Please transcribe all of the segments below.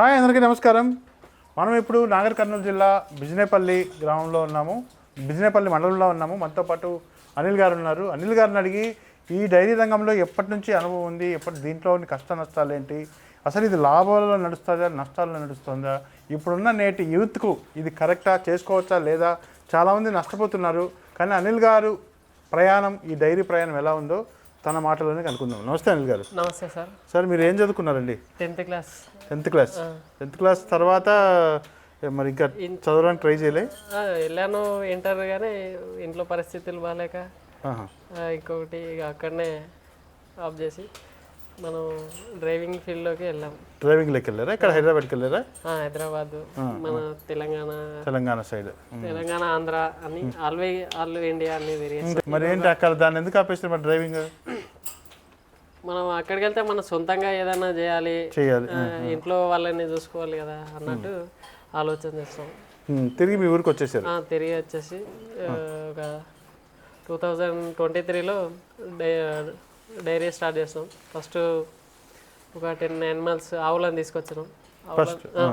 Hi అందరికీ నమస్కారం. మనం ఇప్పుడు నాగర్ కర్నూలు జిల్లా బిజినేపల్లి గ్రామంలో ఉన్నాము, బిజినేపల్లి మండలంలో ఉన్నాము. మనతో పాటు అనిల్ గారు ఉన్నారు. అనిల్ గారిని అడిగి ఈ డైరీ రంగంలో ఎప్పటి నుంచి అనుభవం ఉంది, దీంట్లో కష్ట నష్టాలు ఏంటి, అసలు ఇది లాభాలలో నడుస్తుందా నష్టాల్లో నడుస్తుందా, ఇప్పుడున్న నేటి యూత్కు ఇది కరెక్టా, చేసుకోవచ్చా లేదా, చాలామంది నష్టపోతున్నారు. కానీ అనిల్ గారు ప్రయాణం, ఈ డైరీ ప్రయాణం ఎలా ఉందో తన మాటలోనే కనుక్కుందాం. నమస్తే అనిల్ గారు. నమస్తే సార్. సార్ మీరు ఏం చదువుకున్నారండి? 10th క్లాస్ తర్వాత మరి ఇంకా చదవడానికి ట్రై చేయలే? వెళ్ళాను ఇంటర్, కానీ ఇంట్లో పరిస్థితులు బాగాలేక ఇంకొకటి ఇక అక్కడనే ఆఫ్ చేసి మనం డ్రైవింగ్ ఫీల్డ్లోకి వెళ్ళాం. డ్రైవింగ్లోకి వెళ్ళారా? ఇక్కడ హైదరాబాద్కి వెళ్ళారా? హైదరాబాద్, మన తెలంగాణ సైడ్, తెలంగాణ, ఆంధ్ర అని ఆల్ ఇండియా అన్ని వేరియన్స్. మరి ఏంటి అక్కడ దాన్ని ఎందుకు ఆపేస్తారు మరి డ్రైవింగ్? మనం అక్కడికి వెళ్తే మనం సొంతంగా ఏదైనా చేయాలి, ఇంట్లో వాళ్ళని చూసుకోవాలి కదా అన్నట్టు ఆలోచన చేస్తాం. తిరిగి మీ ఊరికి వచ్చేసారు? తిరిగి వచ్చేసి ఒక 2023లో డైరీ స్టార్ట్ చేస్తాం. ఫస్ట్ ఒక 9 months ఆవులను తీసుకొచ్చినాం.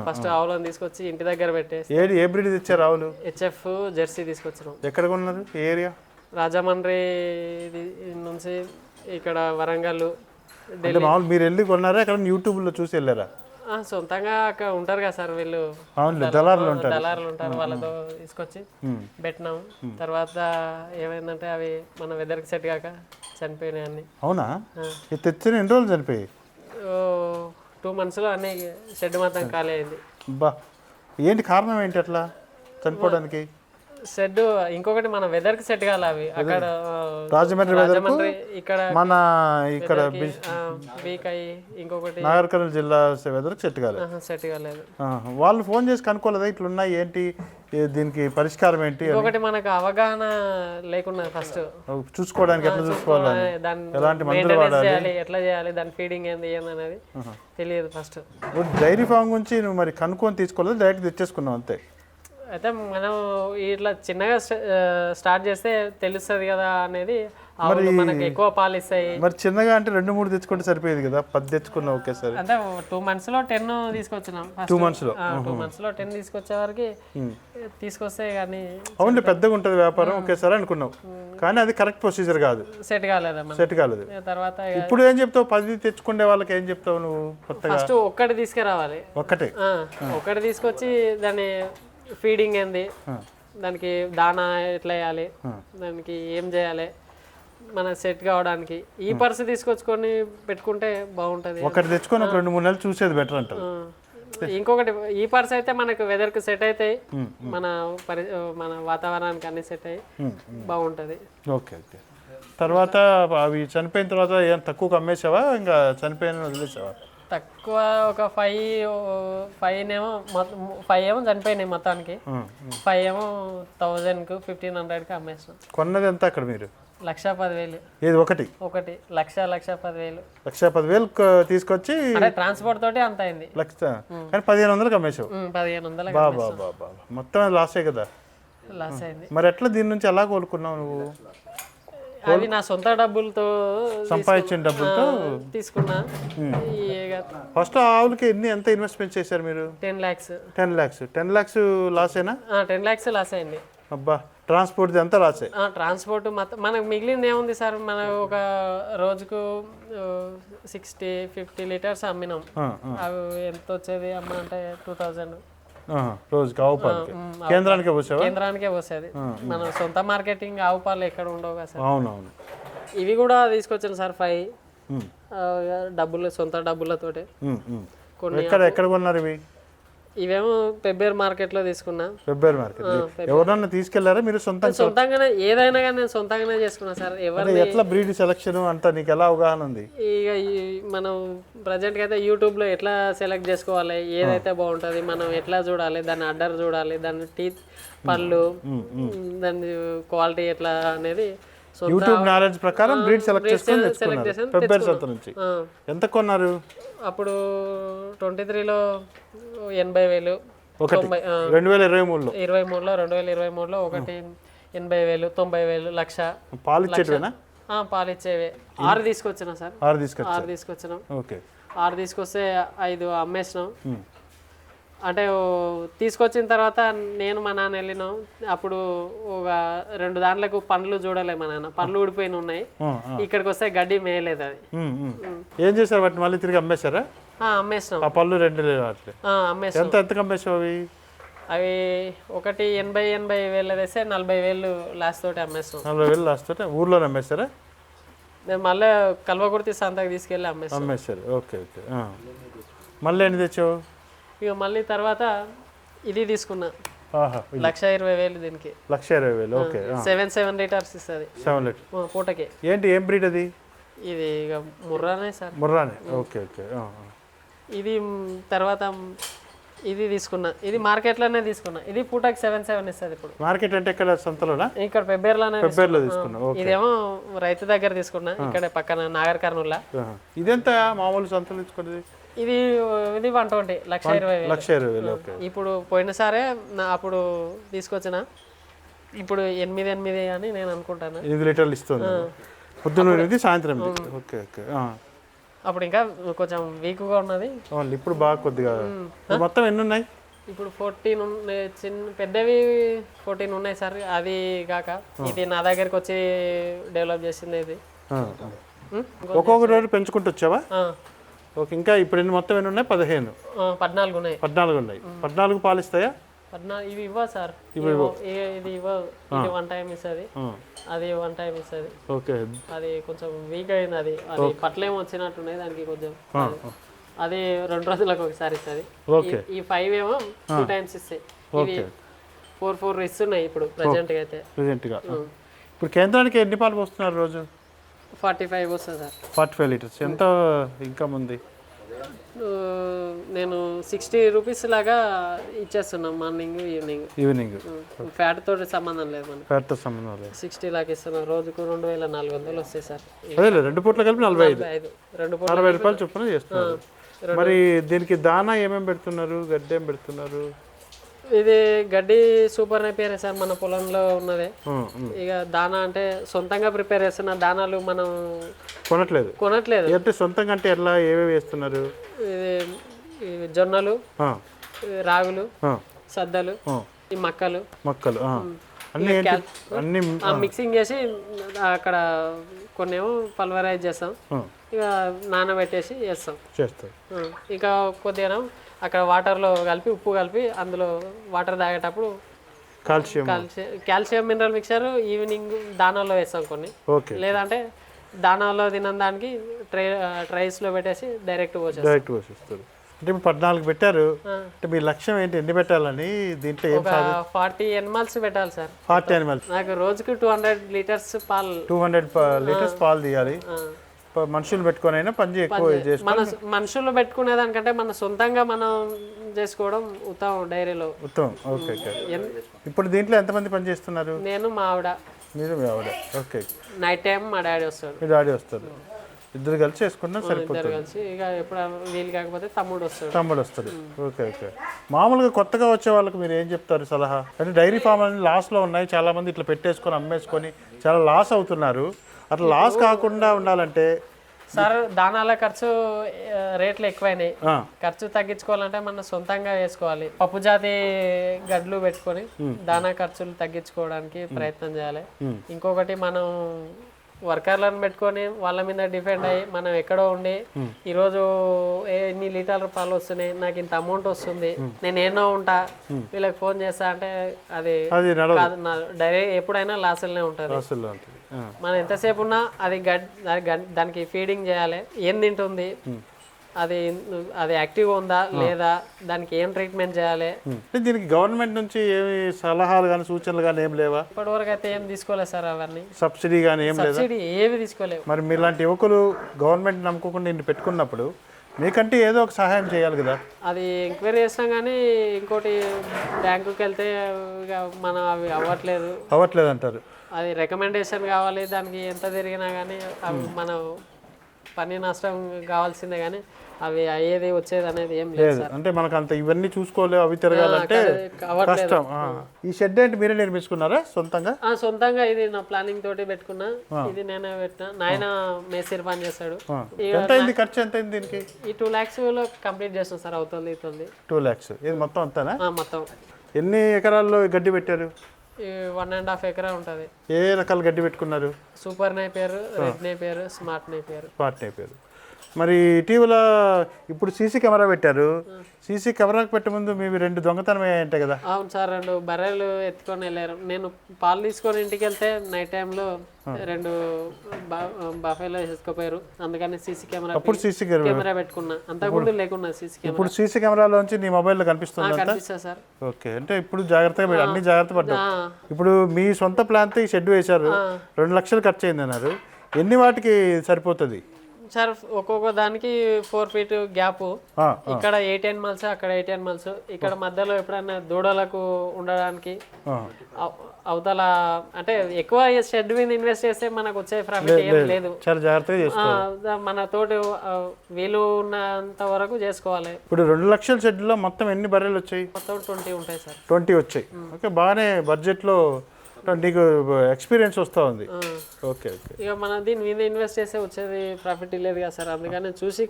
ఫస్ట్ ఆవులను తీసుకొచ్చి ఇంటి దగ్గర పెట్టేసి. ఏ బ్రీడ్ తెచ్చారు ఆవులు? HF జెర్సీ తీసుకొచ్చినాం. ఎక్కడ కొన్నారు? ఏ ఏరియా? రాజమండ్రి నుంచి ఇక్కడ వరంగల్. మీరు వెళ్ళి కొన్నారా? అక్కడ యూట్యూబ్లో చూసి వెళ్ళారా? సొంతంగా అక్కడ ఉంటారు కదా సార్ వీళ్ళు, దళారులు ఉంటారు, వాళ్ళతో తీసుకొచ్చి పెట్టినాం. తర్వాత ఏమైందంటే అవి మన వెదర్కి సెట్ కాక చనిపోయినాయి అన్ని. అవునా? తెచ్చిన ఎన్ని రోజులు చనిపోయి? 2 monthsలో అన్ని షెడ్ మొత్తం ఖాళీ అయింది. బా, ఏంటి కారణం ఏంటి అట్లా చనిపోవడానికి? షెడ్ ఇంకొకటి మన వెదర్కి సెట్ కాలే అవి. అక్కడ రాజమండ్రి ఇక్కడ మన ఇక్కడ వీక్ అయ్యి, ఇంకొకటి నాగర్ కర్నూలు జిల్లా వెదర్కి సెట్ కాలేదు. వాళ్ళు ఫోన్ చేసి కనుక్కోలేదా ఇట్లున్నాయి ఏంటి, దీనికి పరిష్కారం ఏంటి? ఇంకొకటి మనకు అవగాహన లేకుండా ఫస్ట్ చూసుకోవడానికి ఎట్లా చూసుకోవాలి, ఎలాంటి మందులు వాడాలి, ఎట్లా చేయాలి, దాని ఫీడింగ్ ఏంది అనేది తెలియదు ఫస్ట్. డైరీ ఫామ్ గురించి నువ్వు మరి కనుక్కొని తీసుకోలేదు, డైరెక్ట్ తెచ్చేసుకున్నావు అంతే? అయితే మనం ఇట్లా చిన్నగా స్టార్ట్ చేస్తే తెలుస్తుంది కదా అనేది. మనకి ఎక్కువ పాలు ఇస్తాయి. మరి చిన్నగా అంటే 2-3 తెచ్చుకుంటే సరిపోయేది కదా, 10 తెచ్చుకున్నావు ఒకేసారి. అంటే 2 monthsలో 10 తీసుకొచ్చినాం. 2 monthsలో 10 తీసుకొచ్చే వరకు తీసుకొస్తే కానీ అవును పెద్దగా ఉంటుంది వ్యాపారం ఒకేసారి అనుకున్నావు. కానీ అది కరెక్ట్ ప్రొసీజర్ కాదు, సెట్ కాలేదు. తర్వాత ఇప్పుడు ఏం చెప్తావు? 10 తెచ్చుకునే వాళ్ళకి ఏం చెప్తావు నువ్వు? ఫస్ట్ ఒక్కటి తీసుకురావాలి. ఒక్కటి తీసుకొచ్చి దాన్ని ఫీడింగ్ ఏంది, దానికి దానా ఎట్లా వేయాలి, దానికి ఏం చేయాలి, మన సెట్ కావడానికి ఈ పర్స్ తీసుకొచ్చుకొని పెట్టుకుంటే బాగుంటుంది. ఒకటి తెచ్చుకొని ఒక 2-3 నెలలు చూసేది బెటర్ అంటారు. ఇంకొకటి ఈ పర్స్ అయితే మనకు వెదర్కి సెట్ అవుతాయి, మన వాతావరణానికి అన్ని సెట్ అయ్యి బాగుంటుంది. ఓకే. తర్వాత అవి చనిపోయిన తర్వాత ఏం తక్కువకి అమ్మేసావా, ఇంకా చనిపోయిన వదిలేసావా? తక్కువ ఒక 5 ఏమో చనిపోయినాయి మొత్తానికి. 5 ఏమో 1000కు 1500కి అమ్మేస్తాం. కొన్నది ఎంత అక్కడ మీరు? 1,10,000. ఏది? ఒకటి 1,10,000. 1,10,000 తీసుకొచ్చి ట్రాన్స్పోర్ట్ తోటి అంత అయింది. కానీ 1,500కి అమ్మేసావు? 1,500. బాబా, మొత్తం లాసే కదా. లాస్ అయింది. మరి ఎట్లా దీని నుంచి ఎలా కోలుకున్నావు నువ్వు? అవి నా సొంత డబ్బులతో సంపాదించిన డబ్బులతో తీసుకున్నా. ఫస్ట్ ఆవులకి ఎంత ఇన్వెస్ట్మెంట్ చేశారు మీరు? 10 lakhs. 10 lakhs లాసేనా? 10 lakhs లాస్ అయింది. అబ్బా, ట్రాన్స్పోర్ట్ అంతా లాసే? ట్రాన్స్పోర్ట్ మొత్తం మనకు మిగిలింది ఏముంది సార్, మనకు ఒక రోజుకు 60-50 లీటర్స్ అమ్మినాం. అవి ఎంత వచ్చేది అమ్మ అంటే 2000 రోజుకి. ఆవు పాలకి కేంద్రానికే పోసేది. మన సొంత మార్కెటింగ్ ఆవు పాలు ఎక్కడ ఉండవు కదా సార్. అవునవును. ఇవి కూడా తీసుకొచ్చాను సార్ 5 డబ్బులు, సొంత డబ్బులతోటి. ఎక్కడ కొన్నారు ఇవి? ఇవేమో పెబ్బేర్ మార్కెట్లో తీసుకున్నా. ఎవరన్నా తీసుకెళ్లారా మీరు? సొంతంగానే ఏదైనా కానీ నేను సొంతంగానే చేసుకున్నా సార్. ఎట్లా బ్రీడ్ సెలక్షన్ అంతా నీకు ఎలా అవగాహన ఉంది? ఇక మనం ప్రజెంట్గా అయితే యూట్యూబ్లో ఎట్లా సెలెక్ట్ చేసుకోవాలి, ఏదైతే బాగుంటుంది, మనం ఎట్లా చూడాలి, దాన్ని అడ్డర్ చూడాలి, దాని టీత్, పళ్ళు, దాని క్వాలిటీ ఎట్లా అనేది యూట్యూబ్ నాలెడ్జ్ ప్రకారం బ్రీడ్ సెలెక్ట్ నుంచి. ఎంత కొన్నారు అప్పుడు? 23లో 80,000. 2023లో ఒకటి 80,000, 90,000, 1,00,000. పాలిచ్చేవే 6 తీసుకొచ్చినా సార్. 6 తీసుకొచ్చినాం. 6 తీసుకొస్తే 5 అమ్మేసినాం. అంటే తీసుకొచ్చిన తర్వాత నేను మా నాన్న వెళ్ళినాం. అప్పుడు ఒక 2 దాంట్లకు పండ్లు చూడలే మా నాన్న, పండ్లు ఊడిపోయిన ఉన్నాయి. ఇక్కడికి వస్తే గడ్డి మేయలేదు అది. ఏం చేశారు వాటిని? మళ్ళీ తిరిగి అమ్మేశారా? అమ్మేసినాం. ఆ పళ్ళు 2 వాటిని అమ్మేసినాం. ఎంతకు అమ్మేసావు అవి? అవి ఒకటి 80 వేలు వేస్తే 40,000 లాస్ట్ తోటి అమ్మేస్తాం. 40,000 లాస్ట్ తోటి ఊర్లో అమ్మేస్తారా? నేను మళ్ళీ కల్వకుర్తి సంతకు తీసుకెళ్ళి అమ్మేశారు. Okay okay. మళ్ళీ ఎన్ని తెచ్చావు? ఇక మళ్ళీ తర్వాత ఇది తీసుకున్నా, 1,20,000 దీనికి. 1,20,000. ఓకే. 7 లీటర్స్ ఇస్తుంది. 7 లీటర్ పూటకి. ఏంటి, ఏం బ్రీడ్ అది? ఇది ఇక ముర్రానే సార్. ముర్రానే. Okay okay. ఇది తర్వాత ఇది తీసుకున్నా, ఇది మార్కెట్లోనే తీసుకున్నా. ఇది పూటకి 7 ఇస్తుంది. ఇప్పుడు మార్కెట్ అంటే ఇక్కడ సంతలోనా? ఇక్కడ పెబ్బేర్లోనే తీసుకున్నా. ఇదేమో రైతు దగ్గర తీసుకున్నా, ఇక్కడ పక్కన నాగర్ కర్నూల్లో. ఇదెంత మామూలు సంతలు తీసుకున్నది? ఇది 120, 1,20,000. ఓకే. ఇప్పుడు పోయినసారే అప్పుడు తీసుకొచ్చిన, ఇప్పుడు 8 అని నేను అనుకుంటాను. 8 లీటర్లు ఇస్తుంది పొద్దున్న సాయంత్రం. Okay okay. అప్పుడు ఇంకా కొంచెం వీక్గా ఉన్నది. ఇప్పుడు బాగా కొద్దిగా. మొత్తం ఎన్ని ఉన్నాయి ఇప్పుడు? 14 ఉన్నాయి. పెద్దవి 14 ఉన్నాయి సార్. అది కాక ఇది నా దగ్గరికి వచ్చి డెవలప్ చేసింది ఇది. ఒక్కొక్క రోజు పెంచుకుంటూ వచ్చావా? ఓకే. ఇంకా ఇప్పుడు ఎన్ని, మొత్తం ఎన్ని ఉన్నాయి? 14 ఉన్నాయి. 14 ఉన్నాయి. 14 పాలు ఇస్తాయా? 14 ఇవి ఇవ్వ సార్. ఇది ఇవ్వ. ఇది 1 టైం ఇస్తుంది, అది 1 టైం ఇస్తుంది. ఓకే. అది కొంచెం వీక్ అయింది. అది పట్లేం వచ్చినట్టున్నాయి దానికి కొంచెం. అది 2 రోజులకు ఒకసారి ఇస్తుంది. ఈ 5 ఏమో 2 టైమ్స్ ఇస్తాయి. ఇవి 4 ఇస్తున్నాయి ఇప్పుడు ప్రెజెంట్ గా. ఇప్పుడు కేంద్రానికి ఎన్ని పాలు పోస్తున్నారు రోజు? 45 వస్తుంది సార్. 45 లీటర్స్. ఎంత ఇన్కమ్ ఉంది? నేను 60 రూపీస్ లాగా ఇచ్చేస్తున్నాం మార్నింగ్ ఈవినింగ్. ఫ్యాట్ తోటి సంబంధం లేదు మనకి. ఫ్యాట్ తో సంబంధం లేదు. 60 లాగా ఇస్తున్నాం. రోజుకు 2,400 వస్తాయి సార్. అదే 2 పూట్ల కలిపి 45. 60 రూపాయలు చొప్పున చేస్తున్నారు. మరి దీనికి దానా ఏమేమి పెడుతున్నారు? గడ్డి ఏం పెడుతున్నారు? ఇది గడ్డి సూపర్ నేపియర్ సార్, మన పొలంలో ఉన్నదే. ఇక దానా అంటే సొంతంగా ప్రిపేర్ చేస్తున్న దానాలు మనం కొనట్లేదు. అంటే సొంతంగా అంటే ఎట్లా, ఏమేమి వేస్తున్నారు? ఇది జొన్నలు, రాగులు, సద్దలు, ఈ మొక్కలు అన్ని మిక్సింగ్ చేసి అక్కడ కొన్నేమో పల్వరైజ్ చేస్తాం, ఇక నానబెట్టేసి చేస్తాం. ఇంకా కొద్దిగా అక్కడ వాటర్లో కలిపి, ఉప్పు కలిపి, అందులో వాటర్ తాగేటప్పుడు కాల్షియం మినరల్ మిక్చర్ ఈవినింగ్ దానాల్లో వేస్తాం కొన్ని. లేదంటే దానాల్లో తిన్న దానికి ట్రైస్లో పెట్టేసి డైరెక్ట్ పోసేస్తారు. అంటే 14 పెట్టారు. అంటే మీ లక్ష్యం ఏంటి? ఎన్ని పెట్టాలని? దీంట్లో 40 ఎనిమల్స్ పెట్టాలి సార్. 40 ఎనిమల్స్. నాకు రోజుకి 200 లీటర్స్ పాలు. 200 లీటర్స్ పాలు తీయాలి. మనుషులు పెట్టుకునైనా పని ఎక్కువ చేసి, మన మనుషులు పెట్టుకునే దానికంటే మన సొంతంగా మనం చేసుకోవడం ఉత్తమం డైరీలో. ఉత్తమం. Okay okay. ఇప్పుడు దీంట్లో ఎంతమంది పని చేస్తున్నారు? నేను, మా ఆవిడ. మీరు, మీ ఆవిడ. ఓకే. నైట్ టైం మా డాడీ వస్తాడు. మీ డాడీ వస్తారు. ఇద్దరు కలిసి చేసుకున్నా సరిపోతుంది. కలిసి ఇక ఎప్పుడు వీలు కాకపోతే తమ్ముడు వస్తాడు. Okay okay. మామూలుగా కొత్తగా వచ్చే వాళ్ళకి మీరు ఏం చెప్తారు సలహా? అంటే డైరీ ఫామ్ అని లాస్లో ఉన్నాయి, చాలా మంది ఇట్లా పెట్టేసుకొని అమ్మేసుకొని చాలా లాస్ అవుతున్నారు. అట్లా లాస్ కాకుండా ఉండాలంటే సార్, దానాల ఖర్చు రేట్లు ఎక్కువైనాయి. ఖర్చు తగ్గించుకోవాలంటే మనం సొంతంగా వేసుకోవాలి. పప్పు జాతి గడ్లు పెట్టుకొని దానా ఖర్చులు తగ్గించుకోవడానికి ప్రయత్నం చేయాలి. ఇంకొకటి, మనం వర్కర్లను పెట్టుకొని వాళ్ళ మీద డిపెండ్ అయ్యి మనం ఎక్కడో ఉండి ఈరోజు ఎన్ని లీటర్ల పాలు వస్తున్నాయి, నాకు ఇంత అమౌంట్ వస్తుంది, నేను ఏమో ఉంటా, వీళ్ళకి ఫోన్ చేస్తా అంటే అది డైరెక్ట్ ఎప్పుడైనా లాసులనే ఉంటుంది. మనం ఎంతసేపు ఉన్నా అది దానికి ఫీడింగ్ చేయాలి. ఏం తింటుంది, అది యాక్టివ్గా ఉందా లేదా, దానికి ఏం ట్రీట్మెంట్ చేయాలి. దీనికి గవర్నమెంట్ నుంచి ఏమి సలహాలు కానీ సూచనలు కానీ ఏం లేవా? ఇప్పటివరకు అయితే ఏం తీసుకోలేదు సార్. అవన్నీ సబ్సిడీ కానీ సబ్సిడీ ఏమి తీసుకోలేవు. మరి మీలాంటి యువకులు గవర్నమెంట్ నమ్ముకోకుండా ఇన్ని పెట్టుకున్నప్పుడు మీకంటే ఏదో ఒక సహాయం చేయాలి కదా. అది ఎంక్వైరీ చేసినాం కానీ ఇంకోటి బ్యాంకుకి వెళ్తే మనం అవి అవ్వట్లేదు అంటారు. అది రికమెండేషన్ కావాలి. దానికి ఎంత తిరిగినా కానీ మనం పని నష్టం కావాల్సిందే కానీ అవి అయ్యేది వచ్చేది అనేది ఏం లేదు లేదు అంటే మనకు అంత ఇవన్నీ చూసుకోలేవు, అవి తిరగాలంటే కష్టం. ఈ షెడ్ ఏంటి మీరే నిర్మించుకున్నారా సొంతంగా? సొంతంగా ఇది నా ప్లానింగ్ తోటి పెట్టుకున్నా, ఇది నేనే పెట్టినా. నాయన మేస్త్రి పని చేస్తాడు. ఎంత అయింది ఖర్చు, ఎంత అయింది దీనికి? ఈ 2 lakhs లో కంప్లీట్ చేస్తాం సార్. అవుతుంది 2 lakhs. ఇది మొత్తం అంతానా? మొత్తం. ఎన్ని ఎకరాల్లో గడ్డి పెట్టారు? 1.5 ఎకరా ఉంటుంది. ఏ రకాల గడ్డి పెట్టుకున్నారు? Super Napier, red Napier, smart Napier. మరి ఇటీవల ఇప్పుడు సీసీ కెమెరా పెట్టారు. సీసీ కెమెరాకి పెట్టే ముందు మీవి 2 దొంగతనం అయ్యాయంటే కదా? అవును సార్, 2 బర్రెలు ఎత్తుకొని వెళ్ళారు. నేను పాలు తీసుకొని ఇంటికి వెళ్తే నైట్ టైంలో 2 బఫేలో ఎత్తుకుపోయారు. అందుకని సీసీ కెమెరా పెట్టుకున్నా. అంతకుముందు లేకున్నా సీసీ కెమెరా. ఇప్పుడు సీసీ కెమెరాలోంచి నీ మొబైల్లో కనిపిస్తుంది? కనిపిస్తుంది సార్. ఓకే, అంటే ఇప్పుడు జాగ్రత్తగా అన్ని జాగ్రత్త పడ్డా. ఇప్పుడు మీ సొంత ప్లాన్తో ఈ షెడ్ వేశారు, 2 లక్షలు ఖర్చు అయింది అన్నారు. ఎన్ని వాటికి సరిపోతుంది సార్? ఒక్కొక్క దానికి 4 feet గ్యాప్. ఇక్కడ 8 animals, అక్కడ 8 animals. ఇక్కడ మధ్యలో ఎప్పుడైనా దూడలకు ఉండడానికి అవతల అంటే ఎక్కువ షెడ్ మీద ఇన్వెస్ట్ చేస్తే మనకు వచ్చే ప్రాఫిట్ ఏం లేదు. చాలా జాగ్రత్తగా చేసుకోవాలి. మన తోటి వీలు ఉన్నంత వరకు చేసుకోవాలి. ఇప్పుడు 2 లక్షల షెడ్లో మొత్తం ఎన్ని బర్రెలు వచ్చాయి? మొత్తం 20 ఉంటాయి సార్. 20 వచ్చాయి. ఓకే, బాగానే బడ్జెట్లో నీకు ఎక్స్పీరియన్స్ వస్తూ ఉంది. Okay okay. ఇక మనం దీని మీద ఇన్వెస్ట్ చేస్తే వచ్చేది ప్రాఫిట్ లేదు కదా సార్. అందుకని చూసి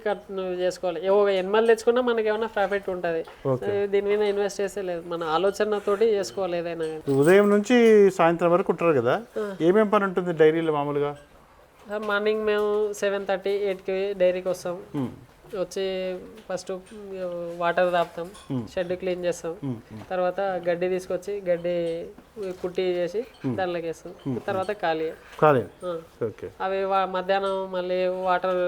చేసుకోవాలి. ఎనిమల్ తెచ్చుకున్నా మనకి ఏమైనా ప్రాఫిట్ ఉంటుంది. దీని మీద ఇన్వెస్ట్ చేస్తే లేదు, మన ఆలోచనతోటి చేసుకోవాలి ఏదైనా. ఉదయం నుంచి సాయంత్రం వరకు ఉంటారు కదా, ఏమేం పని ఉంటుంది డైరీలో మామూలుగా? మార్నింగ్ మేము 7:30, 8కి డైరీకి వస్తాం. వచ్చి ఫస్ట్ వాటర్ తాపుతాం, షెడ్ క్లీన్ చేస్తాం. తర్వాత గడ్డి తీసుకొచ్చి గడ్డి కుట్టి చేసి దానిలోకి వేస్తాం. తర్వాత ఖాళీ. అవి మధ్యాహ్నం మళ్ళీ వాటర్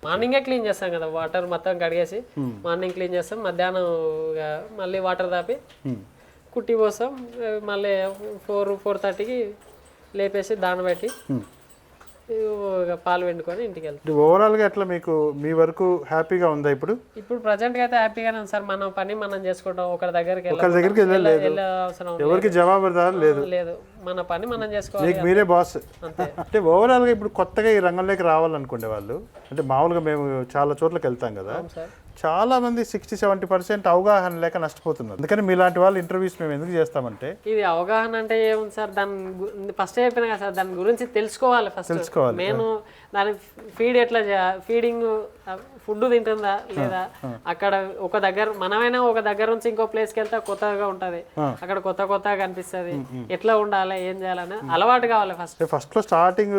మార్నింగే క్లీన్ చేస్తాం కదా, వాటర్ మొత్తం కడిగేసి మార్నింగ్ క్లీన్ చేస్తాం. మధ్యాహ్నం మళ్ళీ వాటర్ తాపి కుట్టి పోస్తాం. మళ్ళీ 4:30కి లేపేసి దాన పెట్టి పాలు వెండుకొని ఇంటికి వెళ్తాం. ఓవరాల్గా ఎట్లా మీకు మీ వరకు హ్యాపీగా ఉందా? ఇప్పుడు ప్రజెంట్గా అయితే హ్యాపీగానే ఉంది సార్. మన పని మనం చేసుకుంటాం, ఒకరి దగ్గరికి వెళ్ళే అవసరం ఎవరికి జవాబుదారు లేదు. మన పని మనం చేసుకోవాలి, మీకు మీరే బాస్. అంటే ఓవరాల్గా ఇప్పుడు కొత్తగా ఈ రంగంలోకి రావాలనుకునే వాళ్ళు, అంటే మామూలుగా మేము చాలా చోట్లకి వెళ్తాం కదా, చాలా మంది 60-70% అవగాహన లేక నష్టపోతున్నారు. అందుకని మీలాంటి వాళ్ళు ఇంటర్వ్యూస్ మేము ఎందుకు చేస్తామంటే, ఇది అవగాహన అంటే ఏముంది సార్, దాని ఫస్ట్ చెప్పిన కదా సార్, దాని గురించి తెలుసుకోవాలి. నేను దాని ఫీడ్ ఎట్లా ఫీడింగ్ ఫుడ్ తింటుందా లేదా, అక్కడ ఒక దగ్గర మనమైనా ఒక దగ్గర నుంచి ఇంకో ప్లేస్కి వెళ్తే కొత్తగా ఉంటుంది, అక్కడ కొత్తగా కనిపిస్తుంది. ఎట్లా ఉండాలి, ఏం చేయాలని అలవాటు కావాలి. ఫస్ట్ లో స్టార్టింగ్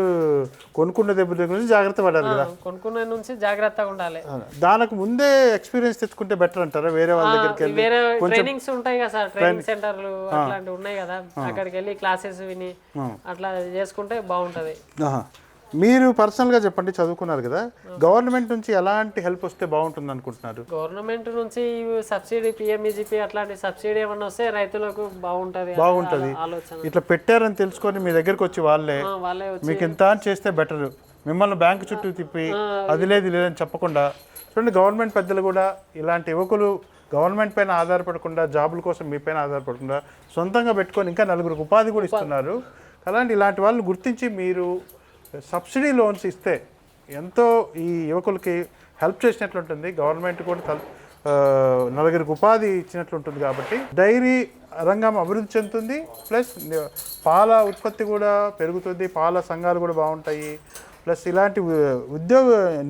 కొనుక్కునే దగ్గర నుంచి జాగ్రత్త పడాలి కదా, కొనుక్కునే నుంచి జాగ్రత్తగా ఉండాలి. దానికి ముందే ఎక్స్పీరియన్స్ తెచ్చుకుంటే బెటర్ అంటారా? వేరే వాళ్ళ దగ్గరికి వెళ్ళి వేరే ట్రైనింగ్స్ ఉంటాయి కదా సార్, ట్రైనింగ్ సెంటర్లు అట్లాంటివి ఉన్నాయి కదా, అక్కడికి వెళ్ళి క్లాసెస్ విని అట్లా చేసుకుంటే బాగుంటది. మీరు పర్సనల్గా చెప్పండి, చదువుకున్నారు కదా, గవర్నమెంట్ నుంచి ఎలాంటి హెల్ప్ వస్తే బాగుంటుంది అనుకుంటున్నారు? గవర్నమెంట్ నుంచి సబ్సిడీ, పిఎంఈజీపీ అట్లాంటి సబ్సిడీ ఏమన్నా వస్తే రైతులకు బాగుంటుంది. ఆలోచన ఇట్లా పెట్టారని తెలుసుకొని మీ దగ్గరకు వచ్చి వాళ్ళే మీకు ఎంత చేస్తే బెటర్. మిమ్మల్ని బ్యాంకు చుట్టూ తిప్పి అది లేదని చెప్పకుండా చూడండి. గవర్నమెంట్ పెద్దలు కూడా ఇలాంటి యువకులు గవర్నమెంట్ పైన ఆధారపడకుండా, జాబుల కోసం మీ పైన ఆధారపడకుండా సొంతంగా పెట్టుకొని ఇంకా 4గురికి ఉపాధి కూడా ఇస్తున్నారు. అలాంటి ఇలాంటి వాళ్ళని గుర్తించి మీరు సబ్సిడీ లోన్స్ ఇస్తే ఎంతో ఈ యువకులకి హెల్ప్ చేసినట్లుంటుంది. గవర్నమెంట్ కూడా 4గురికి ఉపాధి ఇచ్చినట్లుంటుంది. కాబట్టి డైరీ రంగం అభివృద్ధి చెందుతుంది, ప్లస్ పాల ఉత్పత్తి కూడా పెరుగుతుంది, పాల సంఘాలు కూడా బాగుంటాయి. ప్లస్ ఇలాంటి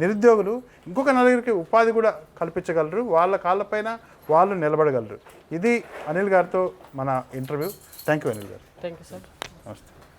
నిరుద్యోగులు ఇంకొక 4గురికి ఉపాధి కూడా కల్పించగలరు, వాళ్ళ కాళ్ళపైన వాళ్ళు నిలబడగలరు. ఇది అనిల్ గారితో మన ఇంటర్వ్యూ. థ్యాంక్ యూ అనిల్ గారు. Thank you sir. నమస్తే.